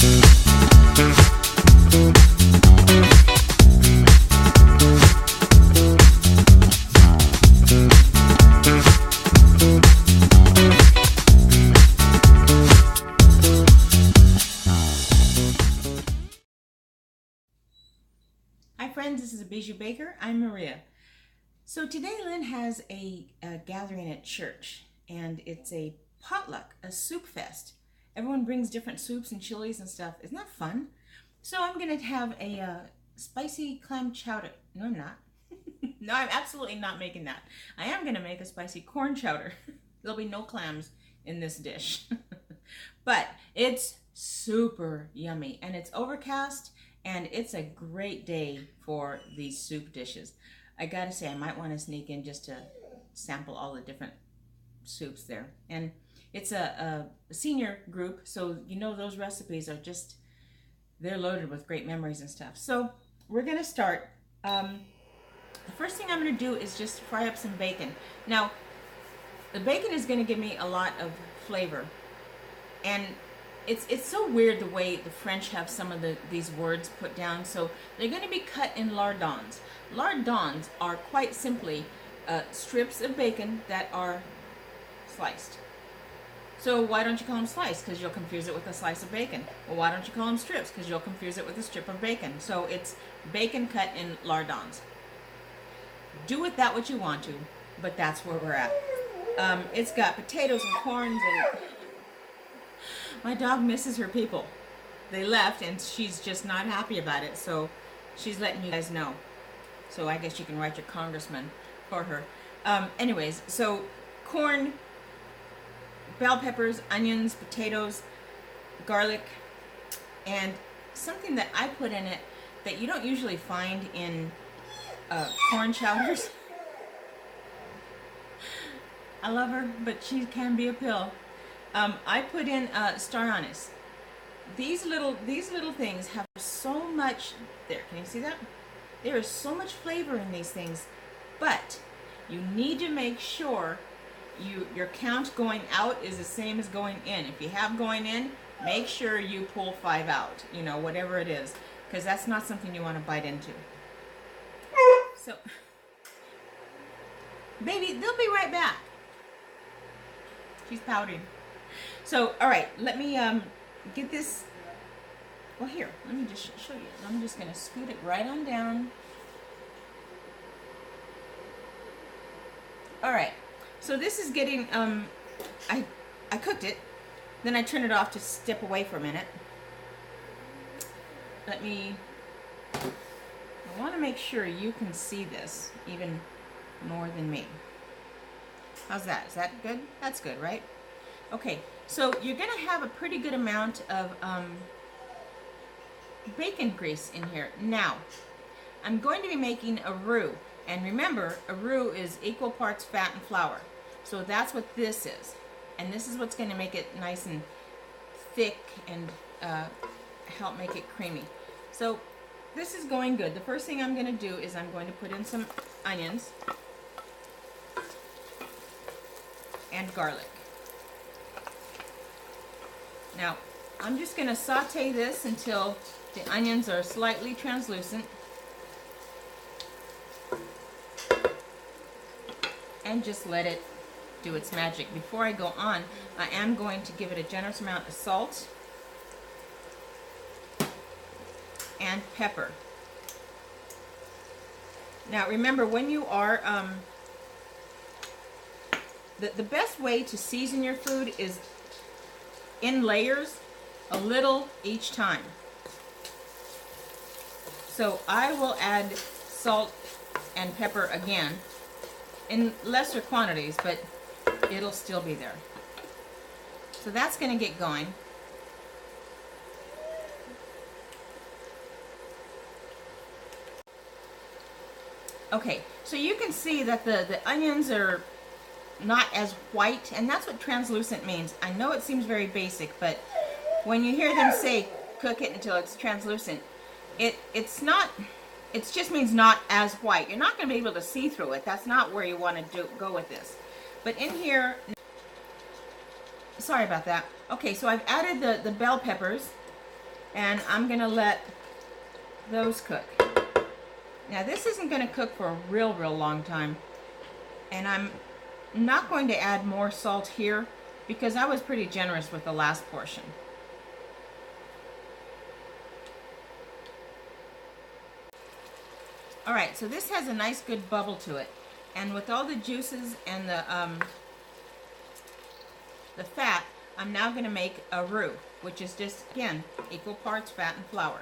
Hi friends, this is a Bijou Baker. I'm Maria. So today Lynn has a gathering at church, and it's a potluck, a soup fest. Everyone brings different soups and chilies and stuff. Isn't that fun? So I'm going to have a spicy clam chowder. No, I'm not. No, I'm absolutely not making that. I am going to make a spicy corn chowder. There'll be no clams in this dish. But it's super yummy, and it's overcast, and it's a great day for these soup dishes. I gotta say, I might want to sneak in just to sample all the different soups there. And it's a senior group, so you know those recipes are just, they're loaded with great memories and stuff. So we're gonna start. The first thing I'm gonna do is just fry up some bacon. Now, the bacon is gonna give me a lot of flavor. And it's so weird the way the French have some of these words put down. So they're going to be cut in lardons. Lardons are quite simply strips of bacon that are sliced. So why don't you call them sliced? Because you'll confuse it with a slice of bacon. Well, why don't you call them strips? Because you'll confuse it with a strip of bacon. So it's bacon cut in lardons. Do with that what you want to, but that's where we're at. It's got potatoes and corns and... My dog misses her people. They left and she's just not happy about it, so she's letting you guys know. So I guess you can write your congressman for her. Anyways, so corn, bell peppers, onions, potatoes, garlic, and something that I put in it that you don't usually find in corn chowders. I love her, but she can be a pill. I put in star anise. These little things have so much. There, can you see that? There is so much flavor in these things, but you need to make sure your count going out is the same as going in. If you have going in, make sure you pull 5 out. You know, whatever it is, because that's not something you want to bite into. So, baby, they'll be right back. She's pouting. So, all right, let me get this. Well, here, let me just show you. I'm just going to scoot it right on down. All right, so this is getting, I cooked it, then I turned it off to step away for a minute. I want to make sure you can see this even more than me. How's that? Is that good? That's good, right? Okay, so you're going to have a pretty good amount of bacon grease in here. Now, I'm going to be making a roux. And remember, a roux is equal parts fat and flour. So that's what this is. And this is what's going to make it nice and thick and help make it creamy. So this is going good. The first thing I'm going to do is I'm going to put in some onions and garlic. Now, I'm just going to saute this until the onions are slightly translucent. And just let it do its magic. Before I go on, I am going to give it a generous amount of salt and pepper. Now, remember, when you are, the best way to season your food is in layers, a little each time. So I will add salt and pepper again in lesser quantities, but it'll still be there. So that's going to get going. Okay, so you can see that the onions are not as white, and that's what translucent means. I know it seems very basic, but when you hear them say cook it until it's translucent, it's not, it just means not as white. You're not going to be able to see through it. That's not where you want to go with this. But in here, sorry about that. Okay, so I've added the bell peppers and I'm gonna let those cook. Now this isn't gonna cook for a real long time, and I'm not going to add more salt here because I was pretty generous with the last portion. All right, so this has a nice good bubble to it, and with all the juices and the fat, I'm now going to make a roux, which is just, again, equal parts fat and flour.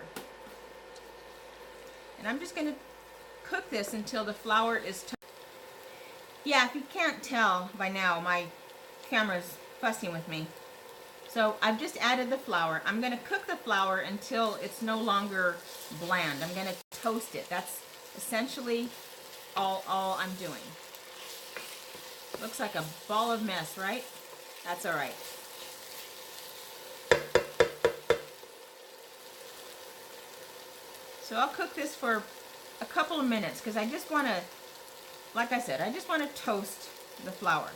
And I'm just going to cook this until the flour is yeah, if you can't tell by now, my camera's fussing with me. So I've just added the flour. I'm going to cook the flour until it's no longer bland. I'm going to toast it. That's essentially all I'm doing. Looks like a ball of mess, right? That's all right. So I'll cook this for a couple of minutes because I just want to, like I said, I just want to toast the flour.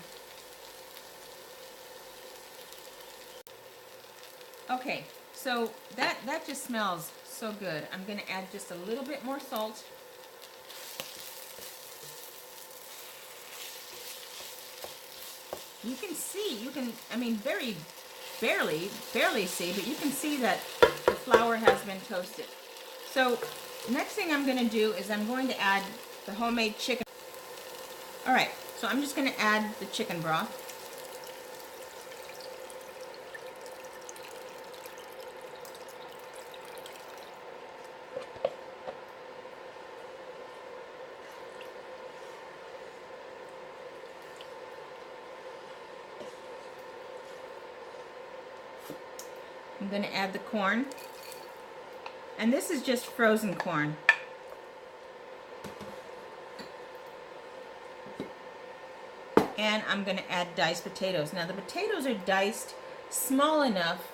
Okay, so that just smells so good. I'm going to add just a little bit more salt. You can see, I mean, barely see, but you can see that the flour has been toasted. So next thing I'm going to do is I'm going to add the homemade chicken. All right, so I'm just going to add the chicken broth. I'm going to add the corn, and this is just frozen corn. And I'm going to add diced potatoes. Now the potatoes are diced small enough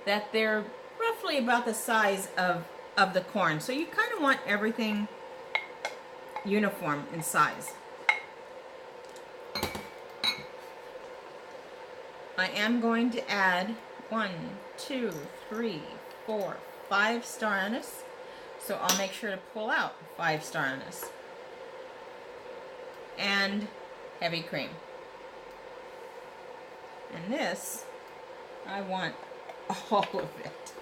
that they're roughly about the size of the corn. So you kind of want everything uniform in size. I am going to add 1, 2, 3, 4, 5 star anise. So I'll make sure to pull out 5 star anise. And heavy cream. And this, I want all of it.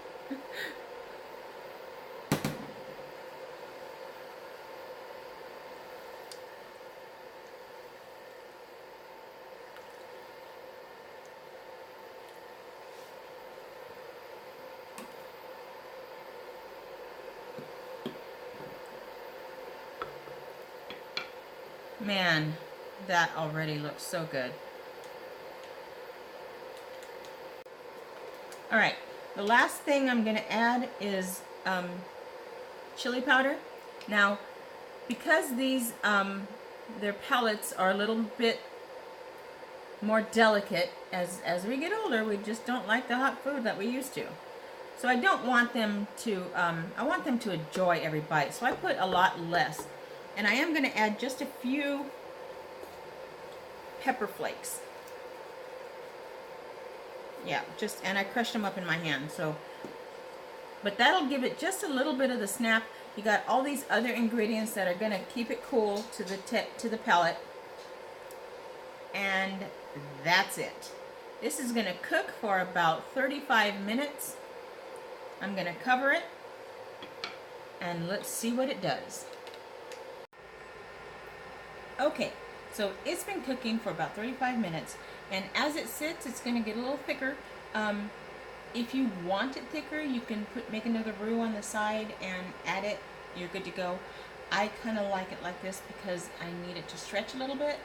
Man, that already looks so good. All right, the last thing I'm going to add is chili powder. Now, because these their palates are a little bit more delicate, as we get older, we just don't like the hot food that we used to. So I don't want them to, I want them to enjoy every bite. So I put a lot less. And I am going to add just a few pepper flakes. Yeah, and I crushed them up in my hand. So, but that'll give it just a little bit of the snap. You got all these other ingredients that are going to keep it cool to the palate. And that's it. This is going to cook for about 35 minutes. I'm going to cover it. And let's see what it does. Okay, so it's been cooking for about 35 minutes, and as it sits, it's going to get a little thicker. If you want it thicker, you can make another roux on the side and add it. You're good to go. I kind of like it like this because I need it to stretch a little bit,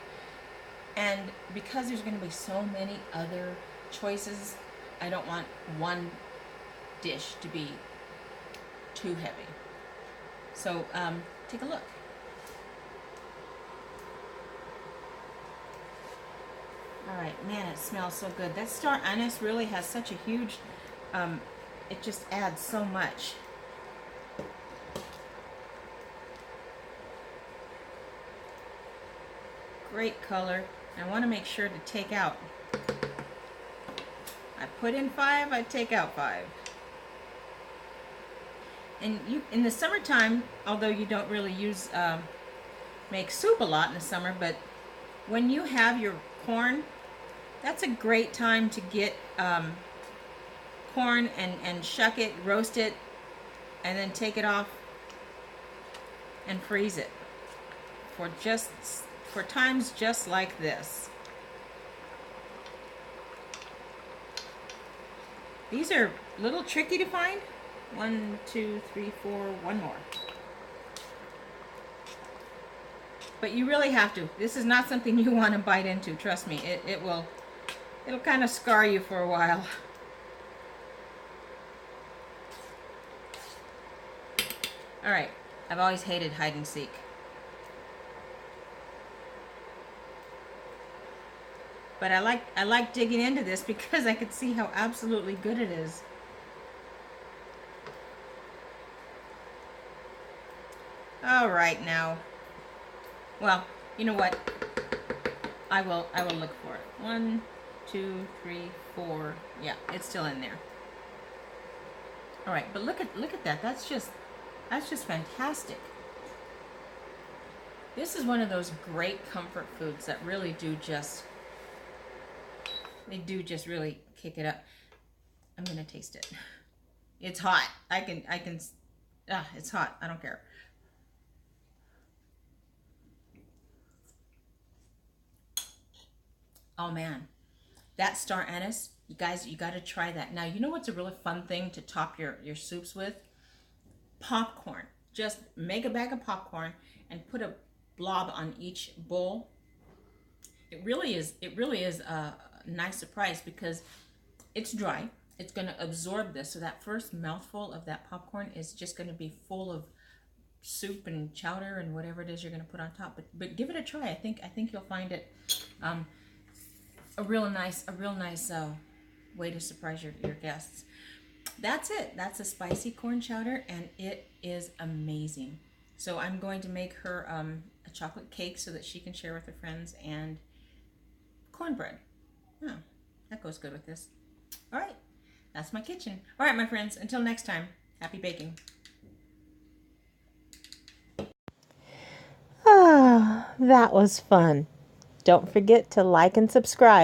and because there's going to be so many other choices, I don't want one dish to be too heavy. So take a look. Alright, man, it smells so good. That star anise really has such a huge, it just adds so much. Great color. I want to make sure to take out. I put in 5, I take out 5. And you in the summertime, although you don't really use make soup a lot in the summer, but when you have your corn, that's a great time to get corn and shuck it, roast it, and then take it off and freeze it for times just like this. These are a little tricky to find. 1, 2, 3, 4, one more. But you really have to. This is not something you want to bite into, trust me. It'll kind of scar you for a while. All right, I've always hated hide and seek. But I like digging into this because I could see how absolutely good it is. All right now. Well, you know what? I will look for it. 1, 2, 3, 4. Yeah, it's still in there. All right, but look at that. That's just fantastic. This is one of those great comfort foods that really do just really kick it up. I'm gonna taste it. It's hot. I can it's hot. I don't care. Oh man, that star anise, you guys, you got to try that. Now, you know what's a really fun thing to top your soups with? Popcorn. Just make a bag of popcorn and put a blob on each bowl. It really is a nice surprise because it's dry. It's going to absorb this. So that first mouthful of that popcorn is just going to be full of soup and chowder and whatever it is you're going to put on top. But give it a try. I think you'll find it a real nice way to surprise your guests. That's it. That's a spicy corn chowder, and it is amazing. So I'm going to make her a chocolate cake so that she can share with her friends, and cornbread. Oh, that goes good with this. All right, that's my kitchen. All right, my friends, until next time, happy baking. Ah, that was fun. Don't forget to like and subscribe.